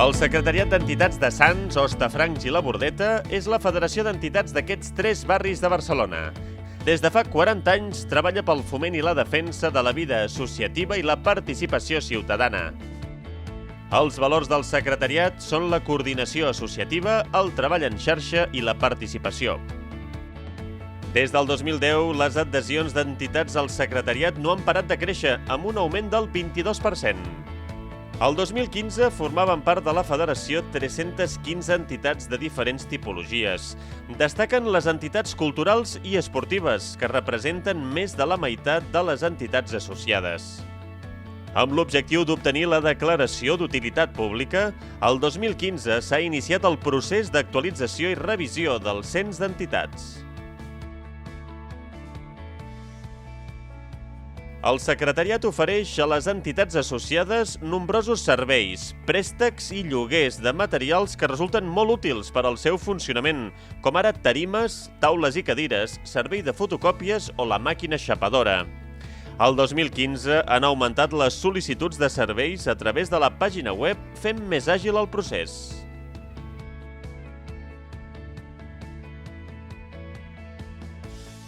El Secretariat d'Entitats de Sants, Hostafrancs i la Bordeta és la federació d'entitats d'aquests 3 barris de Barcelona. Des de fa 40 anys treballa pel foment i la defensa de la vida associativa i la participació ciutadana. Els valors del secretariat són la coordinació associativa, el treball en xarxa i la participació. Des del 2010, les adhesions d'entitats al secretariat no han parat de créixer, amb un augment del 22%. El 2015 formaven part de la federació 315 entitats de diferents tipologies. Destaquen les entitats culturals i esportives, que representen més de la meitat de les entitats associades. Amb l'objectiu d'obtenir la declaració d'utilitat pública, el 2015 s'ha iniciat el procés d'actualització i revisió del cens d'entitats. El secretariat ofereix a les entitats associades nombrosos serveis, préstecs i lloguers de materials que resulten molt útils per al seu funcionament, com ara tarimes, taules i cadires, servei de fotocòpies o la màquina xapadora. El 2015 han augmentat les sol·licituds de serveis a través de la pàgina web, fent més àgil el procés.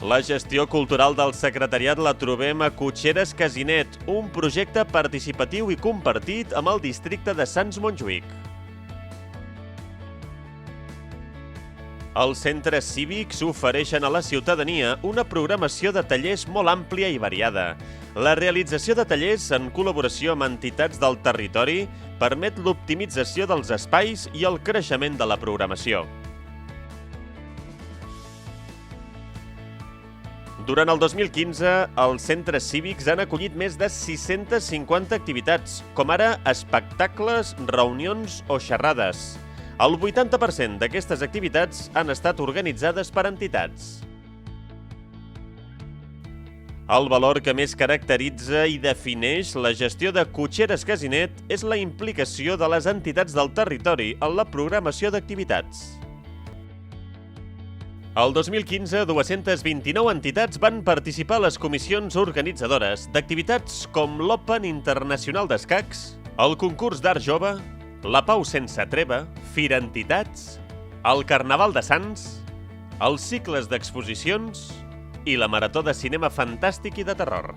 La gestió cultural del secretariat la trobem a Cotxeres Casinet, un projecte participatiu i compartit amb el districte de Sants Montjuïc. Els centres cívics ofereixen a la ciutadania una programació de tallers molt àmplia i variada. La realització de tallers en col·laboració amb entitats del territori permet l'optimització dels espais i el creixement de la programació. Durant el 2015, els centres cívics han acollit més de 650 activitats, com ara espectacles, reunions o xerrades. El 80% d'aquestes activitats han estat organitzades per entitats. El valor que més caracteritza i defineix la gestió de Cotxeres Casinet és la implicació de les entitats del territori en la programació d'activitats. El 2015, 229 entitats van participar a les comissions organitzadores d'activitats com l'Open Internacional d'Escacs, el concurs d'Art Jove, la Pau Sense Treva, Fira Entitats, el Carnaval de Sants, els cicles d'exposicions i la Marató de Cinema Fantàstic i de Terror.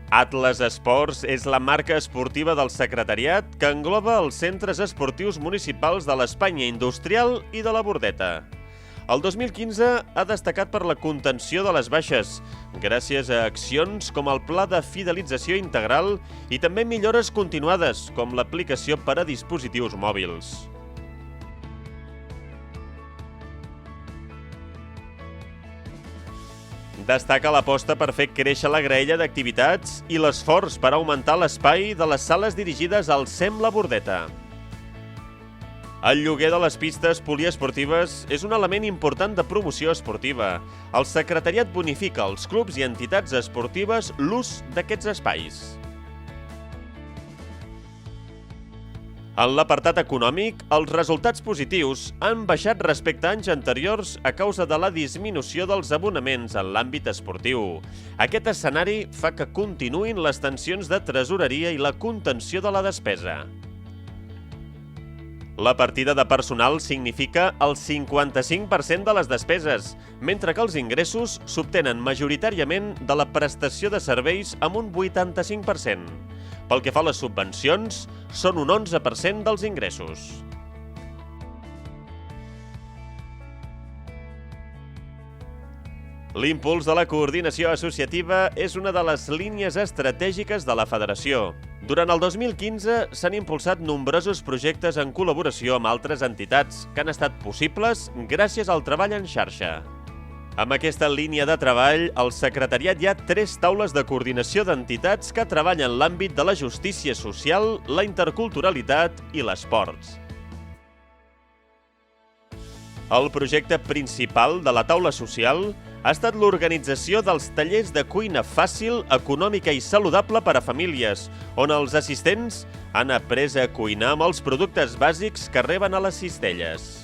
Atlas Esports és la marca esportiva del secretariat que engloba els centres esportius municipals de l'Espanya Industrial i de la Bordeta. El 2015 ha destacat per la contenció de les baixes, gràcies a accions com el Pla de Fidelització Integral i també millores continuades, com l'aplicació per a dispositius mòbils. Destaca l'aposta per fer créixer la graella d'activitats i l'esforç per augmentar l'espai de les sales dirigides al SEM La Bordeta. El lloguer de les pistes poliesportives és un element important de promoció esportiva. El secretariat bonifica als clubs i entitats esportives l'ús d'aquests espais. En l'apartat econòmic, els resultats positius han baixat respecte a anys anteriors a causa de la disminució dels abonaments en l'àmbit esportiu. Aquest escenari fa que continuïn les tensions de tresoreria i la contenció de la despesa. La partida de personal significa el 55% de les despeses, mentre que els ingressos s'obtenen majoritàriament de la prestació de serveis amb un 85%. Pel que fa a les subvencions, són un 11% dels ingressos. L'impuls de la coordinació associativa és una de les línies estratègiques de la federació. Durant el 2015 s'han impulsat nombrosos projectes en col·laboració amb altres entitats que han estat possibles gràcies al treball en xarxa. Amb aquesta línia de treball, al secretariat hi ha 3 taules de coordinació d'entitats que treballen en l'àmbit de la justícia social, la interculturalitat i l'esport. El projecte principal de la taula social ha estat l'organització dels tallers de cuina fàcil, econòmica i saludable per a famílies, on els assistents han après a cuinar amb els productes bàsics que reben a les cistelles.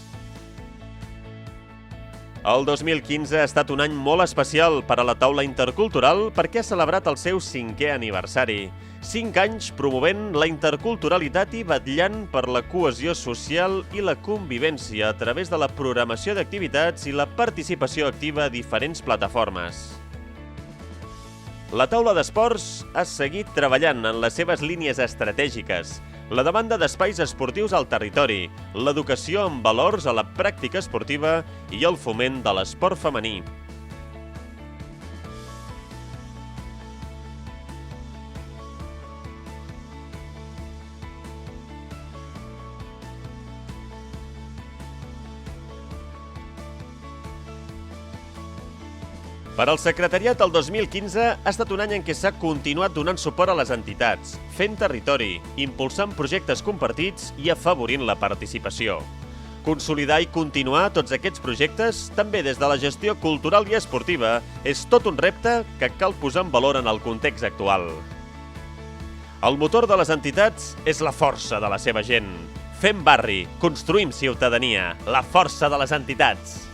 El 2015 ha estat un any molt especial per a la taula intercultural perquè ha celebrat el seu 5è aniversari. 5 anys promovent la interculturalitat i vetllant per la cohesió social i la convivència a través de la programació d'activitats i la participació activa a diferents plataformes. La taula d'esports ha seguit treballant en les seves línies estratègiques, la demanda d'espais esportius al territori, l'educació en valors a la pràctica esportiva i el foment de l'esport femení. Per al secretariat, el 2015 ha estat un any en què s'ha continuat donant suport a les entitats, fent territori, impulsant projectes compartits i afavorint la participació. Consolidar i continuar tots aquests projectes, també des de la gestió cultural i esportiva, és tot un repte que cal posar en valor en el context actual. El motor de les entitats és la força de la seva gent. Fem barri, construïm ciutadania, la força de les entitats.